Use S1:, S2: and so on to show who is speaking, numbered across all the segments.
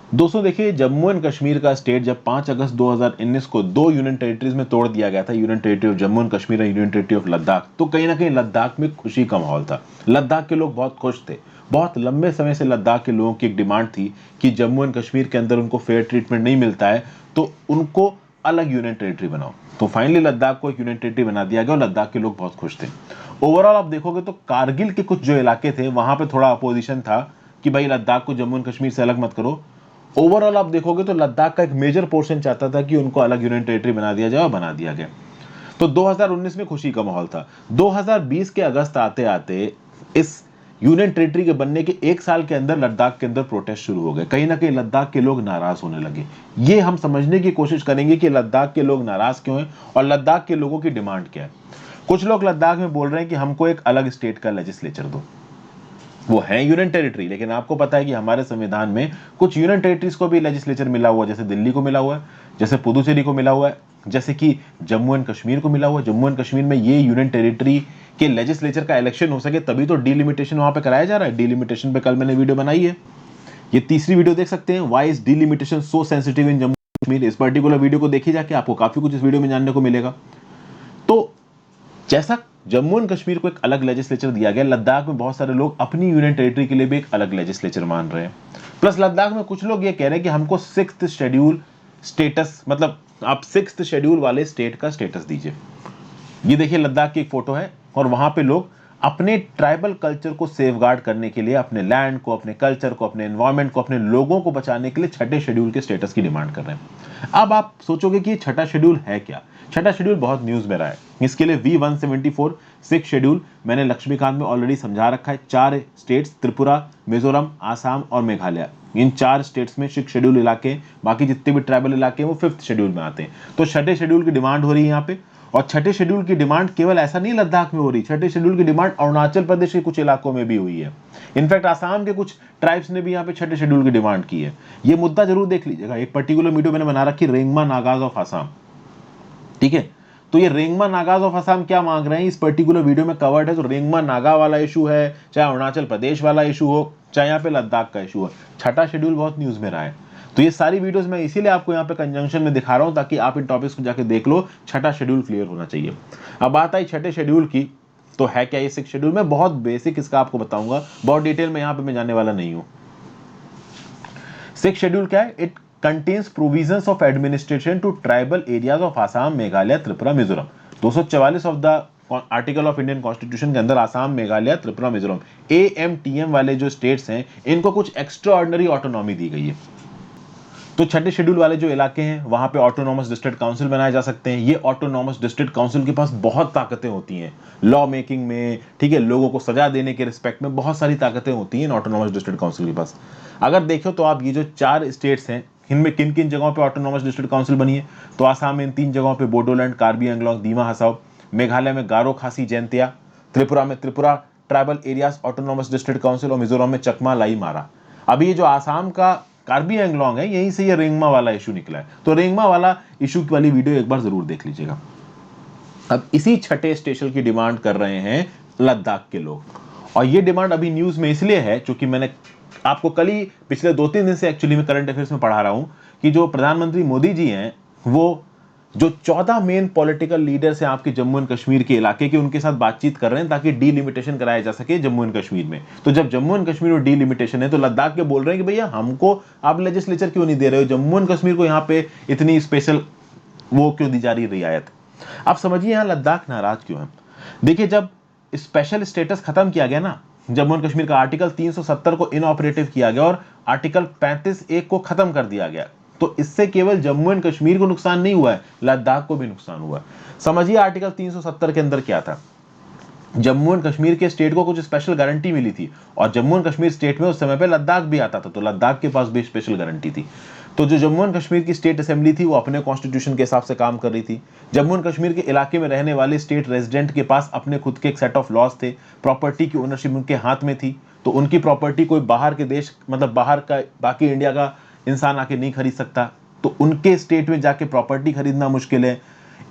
S1: दोस्तों देखिए, जम्मू एंड कश्मीर का स्टेट जब 5 अगस्त 2019 को दो यूनियन टेरिटरीज में तोड़ दिया गया था, union territory of Jammu and Kashmir और यूनियन टेरिटरी ऑफ लद्दाख, तो कहीं ना कहीं लद्दाख में खुशी का माहौल था। लद्दाख के लोग बहुत खुश थे। बहुत लंबे समय से लद्दाख के लोगों की एक डिमांड थी कि जम्मू एंड कश्मीर के अंदर उनको फेयर ट्रीटमेंट नहीं मिलता है, तो उनको अलग यूनियन टेरिटरी बनाओ। तो फाइनली लद्दाख को एक यूनियन टेरिटरी बना दिया गया और लद्दाख के लोग बहुत खुश थे। ओवरऑल आप देखोगे तो कारगिल के कुछ जो इलाके थे वहां पे थोड़ा अपोजिशन था कि भाई लद्दाख को जम्मू एंड कश्मीर से अलग मत करो। ओवरऑल आप देखोगे तो लद्दाख का एक मेजर पोर्शन चाहता था कि उनको अलग यूनियन टेरिटरी बना दिया जाए और बना दिया गया। तो 2019 में खुशी का माहौल था। 2020 के अगस्त आते आते इस यूनियन टेरिटरी के बनने के एक साल के अंदर लद्दाख के अंदर प्रोटेस्ट शुरू हो गए। कहीं ना कहीं लद्दाख के लोग नाराज होने लगे। ये हम समझने की कोशिश करेंगे कि लद्दाख के लोग नाराज क्यों हैं और लद्दाख के लोगों की डिमांड क्या है। कुछ लोग लद्दाख में बोल रहे हैं कि हमको एक अलग स्टेट का लेजिस्लेचर दो। वो है यूनियन टेरिटरी, लेकिन आपको पता है कि हमारे संविधान में कुछ यूनियन टेरिटरीज को भी लेजिस्लेचर मिला हुआ है, जैसे दिल्ली को मिला हुआ है, जैसे पुदुचेरी को मिला हुआ है, जैसे कि जम्मू एंड कश्मीर को मिला हुआ है। जम्मू एंड कश्मीर में ये यूनियन टेरिटरी के लेजिस्लेचर का इलेक्शन हो सके तभी तो डीलिमिटेशन वहां पे कराया जा रहा है। डीलिमिटेशन पे कल मैंने वीडियो बनाई है, ये तीसरी वीडियो देख सकते हैं, why is delimitation so sensitive इन जम्मू कश्मीर। इस पर्टिकुलर वीडियो को देखिए जाके, आपको काफी कुछ इस वीडियो में जानने को मिलेगा। तो जैसा जम्मू एंड कश्मीर को एक अलग लेजिस्लेचर दिया गया, लद्दाख में बहुत सारे लोग अपनी यूनियन टेरिटरी के लिए भी एक अलग लेजिस्लेचर मान रहे हैं। प्लस लद्दाख में कुछ लोग ये कह रहे हैं कि हमको 6th शेड्यूल स्टेटस, मतलब आप 6th शेड्यूल वाले स्टेट का स्टेटस दीजिए। ये देखिए लद्दाख की एक फोटो है और वहां पे लोग अपने ट्राइबल कल्चर को सेफगार्ड करने के लिए, अपने लैंड को, अपने कल्चर को, अपने एनवायरमेंट को, अपने लोगों को बचाने के लिए छठे शेड्यूल के स्टेटस की डिमांड कर रहे हैं। अब आप सोचोगे कि ये छठा शेड्यूल है क्या। छठा शेड्यूल बहुत न्यूज में रहा है। इसके लिए V174 सिक्स शेड्यूल मैंने लक्ष्मीकांत में ऑलरेडी समझा रखा है। 4 स्टेट्स, त्रिपुरा, मिजोरम, आसाम और मेघालय, इन 4 स्टेट्स में 6 शेड्यूल इलाके, बाकी जितने भी ट्राइबल इलाके हैं वो 5th शेड्यूल में आते हैं। तो छठे शेड्यूल की डिमांड हो रही है यहाँ पे। और छठे शेड्यूल की डिमांड केवल ऐसा नहीं लद्दाख में हो रही, छठे शेड्यूल की डिमांड अरुणाचल प्रदेश के कुछ इलाकों में भी हुई है। इनफैक्ट आसाम के कुछ ट्राइब्स ने भी यहाँ पे छठे शेड्यूल की डिमांड की है। ये मुद्दा जरूर देख लीजिएगा। एक पर्टिकुलर वीडियो मैंने बना रखी, रेंगमा नागाज ऑफ आसाम, ठीक है। तो ये रेंगमा नागाज ऑफ असम क्या मांग रहे हैं इस पर्टिकुलर वीडियो में कवर्ड है। तो रेंगमा नागा वाला इशू है, चाहे अरुणाचल प्रदेश वाला इशू हो, चाहे यहाँ पे लद्दाख का इशू है, छठा शेड्यूल बहुत न्यूज में रहा है। तो ये सारी वीडियोस मैं इसीलिए आपको यहाँ पे कंजंक्शन में दिखा रहा हूँ ताकि आप इन टॉपिक्स को जाके देख लो। छठा शेड्यूल क्लियर होना चाहिए। अब बात आई छठे शेड्यूल की, तो है क्या ये 6 शेड्यूल। मैं बहुत बेसिक इसका आपको बताऊंगा, बहुत डिटेल में यहाँ पे मैं जाने वाला नहीं हूँ। 6 शेड्यूल क्या है? It contains provisions of administration to tribal areas of Assam, Meghalaya, Tripura, Mizoram. 244 of the article of Indian constitution के अंदर आसाम, मेघालय, त्रिपुरा, मिजोरम, AMTM वाले जो स्टेट्स हैं इनको कुछ एक्स्ट्रा ऑर्डिनरी ऑटोनॉमी दी गई है। तो छठे शेड्यूल वाले जो इलाके हैं वहां पे ऑटोनॉमस डिस्ट्रिक्ट काउंसिल बनाए जा सकते हैं। ये ऑटोनॉमस डिस्ट्रिक्ट काउंसिल के पास बहुत ताकतें होती हैं लॉ मेकिंग में, ठीक है, लोगों को सजा देने के रिस्पेक्ट में बहुत सारी ताकतें होती हैं ऑटोनॉमस डिस्ट्रिक्ट काउंसिल के पास। अगर देखो तो आप ये जो 4 स्टेट्स हैं इनमें किन किन जगहों पे ऑटोनॉमस डिस्ट्रिक्ट काउंसिल बनी है, तो आसाम में इन 3 जगहों पे बोडोलैंड, कार्बी एंगलोंग, दीमा हसाओ, मेघालय में गारो खासी जैंतिया, त्रिपुरा में Tripura tribal areas autonomous district council और मिजोरम में चकमा लाई मारा। अभी ये जो आसाम का कार्बी एंगलोंग है यहीं से ये रेंगमा वाला इशू निकला है। तो रेंगमा वाला इशू वाली वीडियो एक बार जरूर देख लीजिएगा। अब इसी छठे स्टेशन की डिमांड कर रहे हैं लद्दाख के लोग, और ये डिमांड अभी न्यूज में इसलिए है क्योंकि मैंने आपको कल ही पिछले 2-3 दिन से एक्चुअली में करंट अफेयर्स में पढ़ा रहा हूं कि जो प्रधानमंत्री मोदी जी हैं वो जो 14 मेन पॉलिटिकल लीडर्स हैं आपके जम्मू एंड कश्मीर के इलाके के, उनके साथ बातचीत कर रहे हैं ताकि डीलिमिटेशन कराया जा सके जम्मू एंड कश्मीर में। तो जब जम्मू एंड कश्मीर में डीलिमिटेशन है तो लद्दाख के बोल रहे हैं कि भैया हमको आप लेजिस्लेचर क्यों नहीं दे रहे हो, जम्मू एंड कश्मीर को यहाँ पे इतनी स्पेशल वो क्यों दी जा रही रियायत। आप समझिए यहाँ लद्दाख नाराज क्यों है। देखिए जब स्पेशल स्टेटस खत्म किया गया ना, जम्मू एंड कश्मीर का आर्टिकल 370 को इनऑपरेटिव किया गया और आर्टिकल 35(1) को खत्म कर दिया गया, तो इससे केवल जम्मू एंड कश्मीर को नुकसान नहीं हुआ है, लद्दाख को भी नुकसान हुआ। समझिए आर्टिकल 370 के अंदर क्या था। जम्मू एंड कश्मीर के स्टेट को कुछ स्पेशल गारंटी मिली थी और जम्मू एंड कश्मीर स्टेट में उस समय पे लद्दाख भी आता था, तो लद्दाख के पास भी स्पेशल गारंटी थी। तो जो जम्मू एंड कश्मीर की स्टेट असेंबली थी वो अपने कॉन्स्टिट्यूशन के हिसाब से काम कर रही थी। जम्मू एंड कश्मीर के इलाके में रहने वाले स्टेट रेजिडेंट के पास अपने खुद के एक सेट ऑफ लॉज थे, प्रॉपर्टी की ओनरशिप उनके हाथ में थी, तो उनकी प्रॉपर्टी कोई बाहर के देश, मतलब बाहर का बाकी इंडिया का इंसान आके नहीं खरीद सकता, तो उनके स्टेट में जाके प्रॉपर्टी खरीदना मुश्किल है।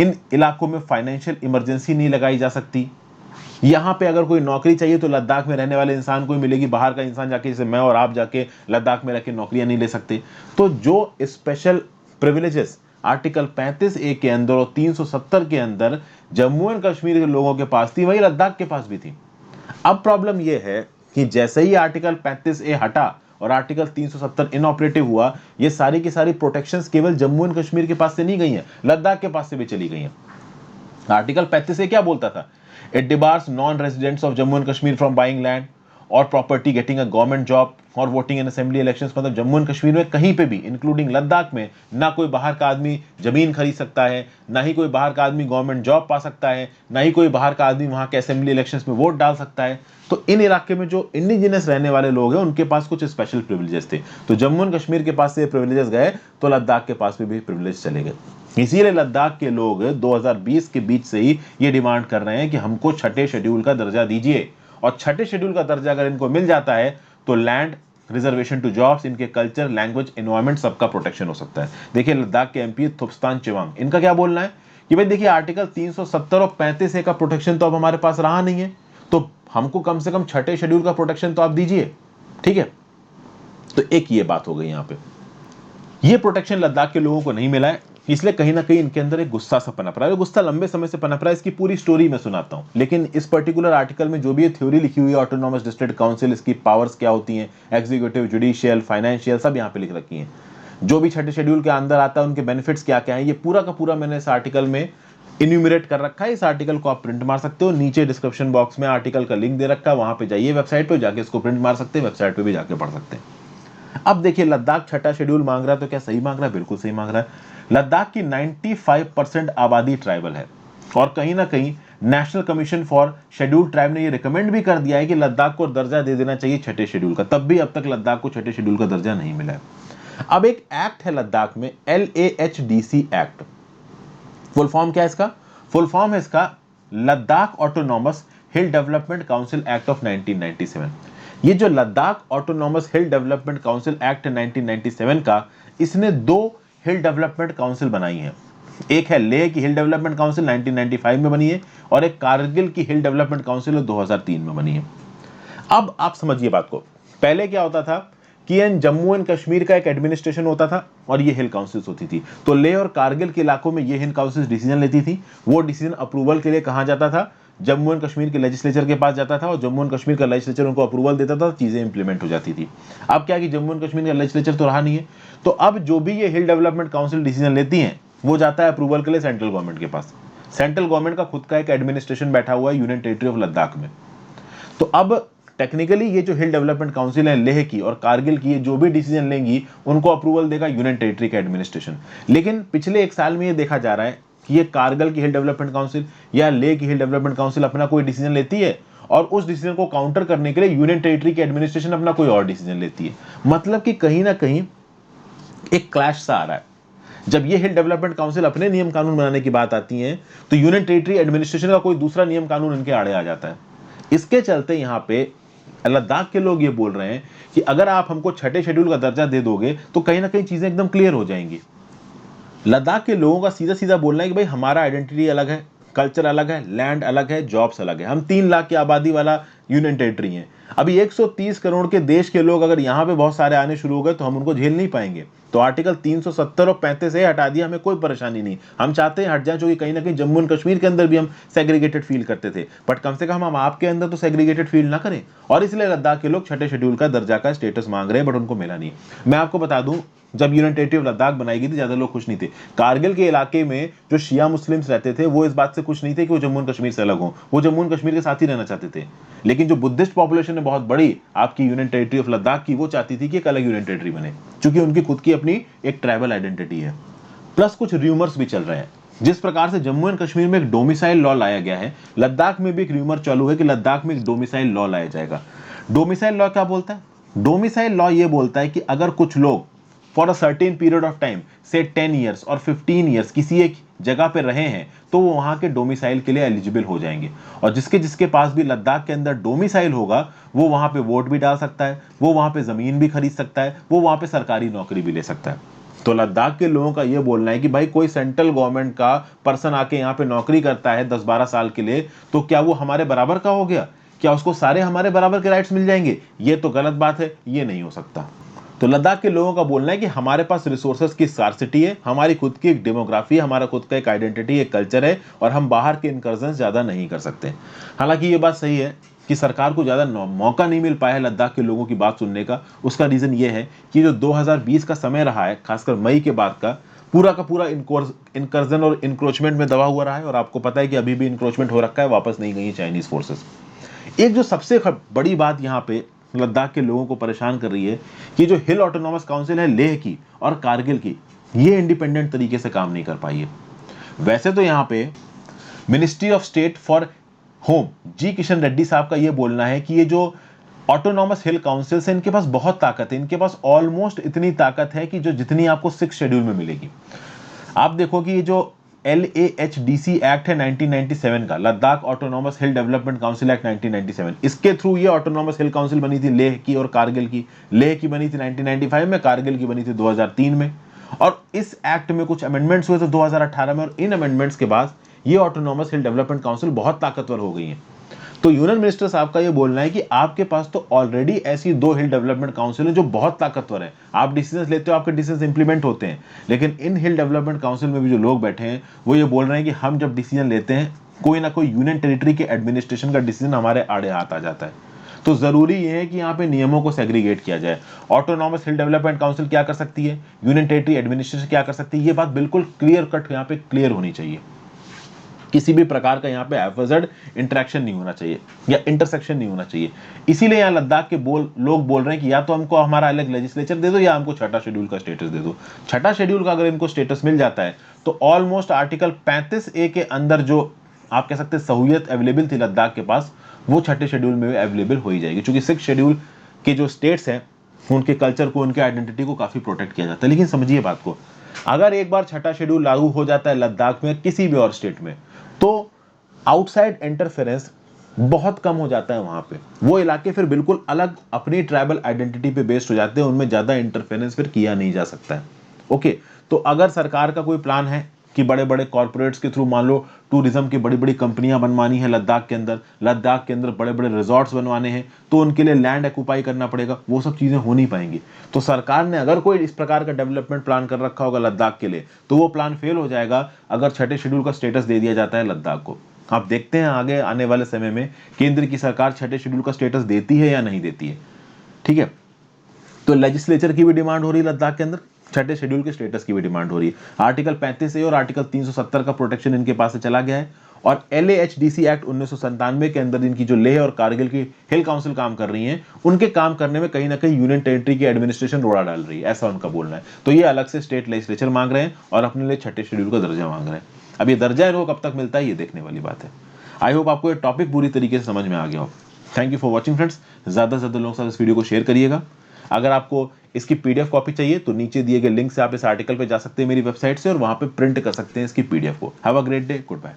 S1: इन इलाकों में फाइनेंशियल इमरजेंसी नहीं लगाई जा सकती, यहाँ पे अगर कोई नौकरी चाहिए तो लद्दाख में रहने वाले इंसान को ही मिलेगी, बाहर का इंसान जाके, जैसे मैं और आप जाके लद्दाख में रह के नौकरियां नहीं ले सकते। तो जो स्पेशल प्रिविलेजेस आर्टिकल 35A के अंदर और 370 के अंदर जम्मू एंड कश्मीर के लोगों के पास थी, वही लद्दाख के पास भी थी। अब प्रॉब्लम यह है कि जैसे ही आर्टिकल 35A हटा और आर्टिकल 370 इनऑपरेटिव हुआ, ये सारी की सारी प्रोटेक्शंस केवल जम्मू एंड कश्मीर के पास से नहीं गई हैं, लद्दाख के पास से भी चली गई हैं। आर्टिकल 35A क्या बोलता था? It debars non residents of Jammu and Kashmir from buying land और property, getting a government job और वोटिंग इन असेंबली इलेक्शंस। मतलब जम्मू एंड कश्मीर में कहीं पे भी, इंक्लूडिंग लद्दाख में, ना कोई बाहर का आदमी जमीन खरीद सकता है, ना ही कोई बाहर का आदमी गवर्नमेंट जॉब पा सकता है, ना ही कोई बाहर का आदमी वहां के असेंबली इलेक्शंस में वोट डाल सकता है। तो इन इलाके में जो इंडिजिनस रहने वाले लोग हैं उनके पास कुछ स्पेशल प्रिविलेजेस थे। तो जम्मू एंड कश्मीर के पास से प्रिविलेजेस गए तो लद्दाख के पास भी प्रिविलेज चले गए। इसीलिए लद्दाख के लोग 2020 के बीच से ही ये डिमांड कर रहे हैं कि हमको छठे शेड्यूल का दर्जा दीजिए, और छठे शेड्यूल का दर्जा अगर इनको मिल जाता है तो लैंड, रिजर्वेशन टू जॉब्स, इनके कल्चर, लैंग्वेज, एनवायरमेंट, सबका प्रोटेक्शन हो सकता है। देखिए लद्दाख के एमपी थुप्स्तान चिवांग, इनका क्या बोलना है कि भाई देखिए आर्टिकल 370 और 35A का प्रोटेक्शन तो अब हमारे पास रहा नहीं है, तो हमको कम से कम छठे शेड्यूल का प्रोटेक्शन तो आप दीजिए। ठीक है, तो एक ये बात हो गई। यहां पे ये प्रोटेक्शन लद्दाख के लोगों को नहीं मिला है, इसलिए कहीं ना कहीं इनके अंदर एक गुस्सा सा पनप रहा है। गुस्सा लंबे समय से पनप रहा है, इसकी पूरी स्टोरी मैं सुनाता हूं। लेकिन इस पर्टिकुलर आर्टिकल में जो भी ये थ्योरी लिखी हुई है, ऑटोनॉमस डिस्ट्रिक्ट काउंसिल, इसकी पावर्स क्या होती हैं, एग्जीक्यूटिव, जुडिशियल, फाइनेंशियल, सब यहाँ पे लिख रखी हैं। जो भी छठे शेड्यूल के अंदर आता है उनके बेनिफिट्स क्या क्या है, ये पूरा का पूरा मैंने इस आर्टिकल में इन्यूमरेट कर रखा है। इस आर्टिकल को आप प्रिंट मार सकते हो, नीचे डिस्क्रिप्शन बॉक्स में आर्टिकल का लिंक दे रखा है, वहां पे जाइए, वेबसाइट पे जाके इसको प्रिंट मार सकते हैं, वेबसाइट पे भी जाके पढ़ सकते हैं। अब देखिए लद्दाख छठा शेड्यूल मांग रहा है, तो क्या सही मांग रहा है? बिल्कुल सही मांग रहा है। लद्दाख की 95% आबादी ट्राइबल है, और कहीं ना कहीं national commission for scheduled tribe ने ये रिकमेंड भी कर दिया है कि लद्दाख को दर्जा दे देना चाहिए छठे शेड्यूल का। तब भी अब तक लद्दाख को छठे शेड्यूल का दर्जा नहीं मिला है। अब एक एक्ट है लद्दाख में, LAHDC एक्ट। फुल फॉर्म क्या है इसका? फुल फॉर्म है इसका Ladakh autonomous hill development council act of 1997। ये जो लद्दाख ऑटोनॉमस हिल डेवलपमेंट काउंसिल एक्ट 1997 का, इसने दो हिल डेवलपमेंट काउंसिल बनाई है। एक है लेह की हिल डेवलपमेंट काउंसिल 1995 में बनी है, और एक कारगिल की हिल डेवलपमेंट काउंसिल 2003 में बनी है। अब आप समझिए बात को। पहले क्या होता था कि जम्मू एंड कश्मीर का एक एडमिनिस्ट्रेशन होता था और ये हिल काउंसिल्स होती थी। तो लेह और कारगिल के इलाकों में ये हिल काउंसिल्स डिसीजन लेती थी। वो डिसीजन अप्रूवल के लिए कहां जाता था? जम्मू एंड कश्मीर के लेजिस्लेचर के पास जाता था, और जम्मू एंड कश्मीर का लेजिस्लेचर उनको अप्रूवल देता था, चीजें इंप्लीमेंट हो जाती थी। अब क्या कि जम्मू एंड कश्मीर का लेजिस्लेचर तो रहा नहीं है, तो अब जो भी ये हिल डेवलपमेंट काउंसिल डिसीजन लेती हैं वो जाता है अप्रूवल के लिए सेंट्रल गवर्नमेंट के पास। सेंट्रल गवर्नमेंट का खुद का एक एडमिनिस्ट्रेशन बैठा हुआ है यूनियन टेरिटरी ऑफ लद्दाख में। तो अब टेक्निकली ये जो हिल डेवलपमेंट काउंसिल है लेह की और कारगिल की, जो भी डिसीजन लेंगी उनको अप्रूवल देगा यूनियन टेरिटरी का एडमिनिस्ट्रेशन। लेकिन पिछले एक साल में ये देखा जा रहा है कि ये कारगिल की हिल डेवलपमेंट काउंसिल या लेह की हिल डेवलपमेंट काउंसिल अपना कोई डिसीजन लेती है, और उस डिसीजन को काउंटर करने के लिए यूनियन टेरिटरी की एडमिनिस्ट्रेशन अपना कोई और डिसीजन लेती है। मतलब कि कहीं ना कहीं एक क्लैश सा आ रहा है। जब ये हिल डेवलपमेंट काउंसिल अपने नियम कानून बनाने की बात आती है तो यूनियन टेरिटरी एडमिनिस्ट्रेशन का कोई दूसरा नियम कानून इनके आड़े आ जाता है। इसके चलते यहां पे लद्दाख के लोग ये बोल रहे हैं कि अगर आप हमको छठे शेड्यूल का दर्जा दे दोगे तो कहीं ना कहीं चीजें एकदम क्लियर हो जाएंगी। लद्दाख के लोगों का सीधा सीधा बोलना है कि भाई हमारा आइडेंटिटी अलग है, कल्चर अलग है, लैंड अलग है, जॉब्स अलग है। हम 3 लाख की आबादी वाला यूनियन टेरिटरी है। अभी 130 करोड़ के देश के लोग अगर यहाँ पे बहुत सारे आने शुरू हो गए तो हम उनको झेल नहीं पाएंगे। तो आर्टिकल 370 और 35A हटा दिया, हमें कोई परेशानी नहीं। हम चाहते हैं हट जाए, क्योंकि कहीं ना कहीं जम्मू एंड कश्मीर के अंदर भी हम सेग्रीगेटेड फील करते थे, बट कम से कम हम आपके अंदर तो सेग्रीगेटेड फील ना करें। और इसलिए लद्दाख के लोग छठे शेड्यूल का दर्जा का स्टेटस मांग रहे हैं, बट उनको मिला नहीं। मैं आपको बता दूं, जब यूनियन टेरिटरी ऑफ लद्दाख बनाई गई थी ज्यादा लोग खुश नहीं थे। कारगिल के इलाके में जो शिया मुस्लिम्स रहते थे वो इस बात से खुश नहीं थे कि वो जम्मू एंड कश्मीर से अलग हो, वो जम्मू एंड कश्मीर के साथ ही रहना चाहते थे। लेकिन जो बुद्धिस्ट पॉपुलेशन है बहुत बड़ी आपकी यूनियन टेरिटरी ऑफ लद्दाख की, वो चाहती थी कि एक अलग यूनियन टेरिटरी बने, क्योंकि उनकी खुद की अपनी एक ट्राइबल आइडेंटिटी है। प्लस कुछ र्यूमर्स भी चल रहे हैं। जिस प्रकार से जम्मू एंड कश्मीर में एक डोमिसाइल लॉ लाया गया है, लद्दाख में भी एक र्यूमर चालू है कि लद्दाख में एक डोमिसाइल लॉ लाया जाएगा। डोमिसाइल लॉ क्या बोलता है? डोमिसाइल लॉ ये बोलता है कि अगर कुछ लोग for a certain period of time से 10 ईयर्स और 15 ईयर्स किसी एक जगह पे रहे हैं तो वो वहां के डोमिसाइल के लिए एलिजिबल हो जाएंगे, और जिसके जिसके पास भी लद्दाख के अंदर डोमिसाइल होगा वो वहां पे वोट भी डाल सकता है, वो वहां पे जमीन भी खरीद सकता है, वो वहां पे सरकारी नौकरी भी ले सकता है। तो लद्दाख के लोगों का ये बोलना है कि भाई कोई सेंट्रल गवर्नमेंट का पर्सन आके यहाँ पे नौकरी करता है 10-12 साल के लिए, तो क्या वो हमारे बराबर का हो गया? क्या उसको सारे हमारे बराबर के राइट्स मिल जाएंगे? ये तो गलत बात है, ये नहीं हो सकता। तो लद्दाख के लोगों का बोलना है कि हमारे पास रिसोर्सेज की स्कार्सिटी है, हमारी खुद की एक डेमोग्राफी है, हमारा खुद का एक आइडेंटिटी, एक कल्चर है, और हम बाहर के इनकर्जन ज्यादा नहीं कर सकते। हालांकि ये बात सही है कि सरकार को ज़्यादा मौका नहीं मिल पाया है लद्दाख के लोगों की बात सुनने का। उसका रीज़न ये है कि जो 2020 का समय रहा है, खासकर मई के बाद का पूरा इनकर्जन और इंक्रोचमेंट में दबा हुआ रहा है, और आपको पता है कि अभी भी इंक्रोचमेंट हो रखा है, वापस नहीं गई है चाइनीज फोर्सेस। एक जो सबसे बड़ी बात यहाँ पे लद्दाख के लोगों को परेशान कर रही है कि जो हिल ऑटोनॉमस काउंसिल है लेह की और कारगिल की, ये इंडिपेंडेंट तरीके से काम नहीं कर पाई है। वैसे तो यहाँ पे ministry of state for home G Kishan Reddy साहब का ये बोलना है कि ये जो ऑटोनॉमस हिल काउंसिल है इनके पास बहुत ताकत है, इनके पास ऑलमोस्ट इतनी ताकत है कि जो जितनी आपको 6 शेड्यूल में मिलेगी। आप देखो कि ये जो LAHDC एक्ट है 1997 का, लद्दाख ऑटोनॉमस हिल डेवलपमेंट काउंसिल एक्ट 1997, इसके थ्रू ये ऑटोनॉमस हिल काउंसिल बनी थी लेह की और कारगिल की। लेह की बनी थी 1995 में, कारगिल की बनी थी 2003 में, और इस एक्ट में कुछ अमेंडमेंट्स हुए थे 2018 में, और इन अमेंडमेंट्स के बाद ये ऑटोनॉमस हिल डेवलपमेंट काउंसिल बहुत ताकतवर हो गई है। तो यूनियन मिनिस्टर साहब का ये बोलना है कि आपके पास तो ऑलरेडी ऐसी 2 हिल डेवलपमेंट काउंसिल है जो बहुत ताकतवर है, आप डिसीजंस लेते हो, आपके डिसीजंस इंप्लीमेंट होते हैं, लेकिन इन हिल डेवलपमेंट काउंसिल में भी जो लोग बैठे हैं वो ये बोल रहे हैं कि हम जब डिसीजन लेते हैं, कोई ना कोई यूनियन टेरिटरी के एडमिनिस्ट्रेशन का डिसीजन हमारे आड़े हाथ आ जाता है। तो जरूरी ये है कि यहाँ पे नियमों को सेग्रीगेट किया जाए। ऑटोनॉमस हिल डेवलपमेंट काउंसिल क्या कर सकती है, यूनियन टेरिटरी एडमिनिस्ट्रेशन क्या कर सकती है, ये बात बिल्कुल क्लियर कट यहाँ पे क्लियर होनी चाहिए। किसी भी प्रकार का यहाँ पे एफजेड इंटरेक्शन नहीं होना चाहिए या इंटरसेक्शन नहीं होना चाहिए। इसीलिए यहाँ लद्दाख के लोग बोल रहे हैं कि या तो हमको हमारा अलग लेजिस्लेचर दे दो या हमको छठा शेड्यूल का स्टेटस दे दो। छठा शेड्यूल का अगर इनको स्टेटस मिल जाता है तो ऑलमोस्ट आर्टिकल 35A के अंदर जो आप कह सकते हैं सहूलियत अवेलेबल थी लद्दाख के पास, वो छठे शेड्यूल में अवेलेबल हो ही जाएगी, क्योंकि 6 शेड्यूल के जो स्टेट्स हैं उनके कल्चर को, उनके आइडेंटिटी को काफी प्रोटेक्ट किया जाता है। लेकिन समझिए बात को, अगर एक बार छठा शेड्यूल लागू हो जाता है लद्दाख में, किसी भी और स्टेट में, तो आउटसाइड इंटरफेरेंस बहुत कम हो जाता है। वहां पे वो इलाके फिर बिल्कुल अलग अपनी ट्राइबल आइडेंटिटी पे बेस्ड हो जाते हैं, उनमें ज्यादा इंटरफेरेंस फिर किया नहीं जा सकता है। ओके, तो अगर सरकार का कोई प्लान है कि बड़े बड़े कॉर्पोरेट्स के थ्रू मान लो टूरिज्म की बड़ी बड़ी कंपनियां बनवानी है लद्दाख के अंदर बड़े बड़े रिजॉर्ट्स बनवाने हैं, तो उनके लिए लैंड एक्यूपाई करना पड़ेगा, वो सब चीजें हो नहीं पाएंगी। तो सरकार ने अगर कोई इस प्रकार का डेवलपमेंट प्लान कर रखा होगा लद्दाख के लिए, तो वो प्लान फेल हो जाएगा अगर छठे शेड्यूल का स्टेटस दे दिया जाता है लद्दाख को। आप देखते हैं आगे आने वाले समय में केंद्र की सरकार छठे शेड्यूल का स्टेटस देती है या नहीं देती है। ठीक है, तो लेजिस्लेचर की भी डिमांड हो रही है लद्दाख के अंदर, छठे शेड्यूल के स्टेटस की भी डिमांड हो रही है। आर्टिकल 35A और आर्टिकल 370 का प्रोटेक्शन इनके पास से चला गया है, और LAHDC एक्ट 1997 के अंदर इनकी जो लेह और कारगिल की हिल काउंसिल काम कर रही हैं, उनके काम करने में कहीं ना कहीं यूनियन टेरिटरी की एडमिनिस्ट्रेशन रोड़ा डाल रही है, ऐसा उनका बोलना है। तो ये अलग से स्टेट लेजिस्लेचर मांग रहे हैं और अपने लिए छठे शेड्यूल का दर्जा मांग रहे हैं। अब ये दर्जा इनको कब तक मिलता है, ये देखने वाली बात है। आई होप आपको ये टॉपिक पूरी तरीके से समझ में आ गया हो। Thank you for watching friends. ज्यादा से ज्यादा लोगों के साथ इस वीडियो को शेयर करिएगा। अगर आपको इसकी PDF कॉपी चाहिए तो नीचे दिए गए लिंक से आप इस आर्टिकल पे जा सकते हैं मेरी वेबसाइट से, और वहां पे प्रिंट कर सकते हैं इसकी PDF को। Have a great day, good bye.